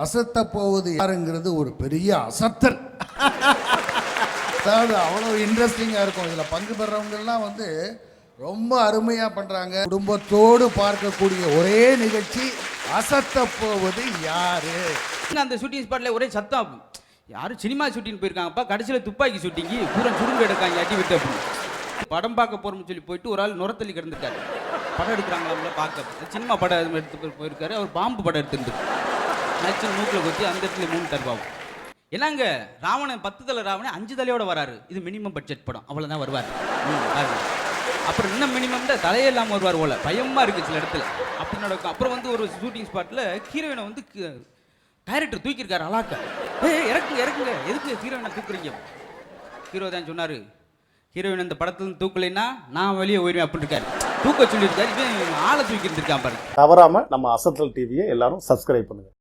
அசத்த போவது யாருங்கிறது ஒரு பெரிய அசத்தல். அதாவது அவ்வளோ இன்ட்ரெஸ்டிங்காக இருக்கும். இதில் பங்கு பெறவங்கெல்லாம் வந்து ரொம்ப அருமையாக பண்ணுறாங்க. குடும்பத்தோடு பார்க்கக்கூடிய ஒரே நிகழ்ச்சி அசத்த போவது யாரு. அந்த ஷூட்டிங் ஸ்பாட்ல ஒரே சத்தம். யாரும் சினிமா ஷூட்டிங் போயிருக்காங்கப்பா, கடைசியில் துப்பாக்கி ஷூட்டிங்கு பூரா சுருங்க எடுக்காங்க அடி விட்டு. அப்படி படம் பார்க்க போகிறோம்னு சொல்லி போயிட்டு ஒரு ஆள் நுரத்தள்ளி கிடந்துட்டாரு. படம் எடுக்கிறாங்களா பார்க்க, சினிமா படம் எடுத்து போயிருக்காரு. அவர் பாம்பு படம் எடுத்துட்டு நச்சு மூக்கில் கொத்தி அந்த இடத்துல 3 தருவாங்க. என்னங்க ராவணன் 10 தலை ராவணன் 5 தலையோட வராரு. இது மினிமம் பட்ஜெட் படம், அவ்வளோதான் வருவார். அப்புறம் இன்னும் மினிமம் தான் தலையே இல்லாமல் வருவார் போல. பயமாக இருக்குது சில இடத்துல அப்படி நடக்கும். அப்புறம் வந்து ஒரு ஷூட்டிங் ஸ்பாட்டில் ஹீரோயினை வந்து டைரக்டர் தூக்கியிருக்காரு. அலாக்க இறக்குங்க இறக்குங்க, எதுக்கு ஹீரோயினை தூக்குறீங்க? ஹீரோ தான் சொன்னார், ஹீரோயின் அந்த படத்துல தூக்கலைன்னா நான் வெளியே போயிடுவேன் அப்படின்னு இருக்காரு. தூக்க சொல்லியிருக்காரு. இவன் ஆளை தூக்கி இருந்திருக்கான் பாருங்க. தவறாம நம்ம அசத்தல் டிவியை எல்லாரும் சப்ஸ்கிரைப் பண்ணுங்க.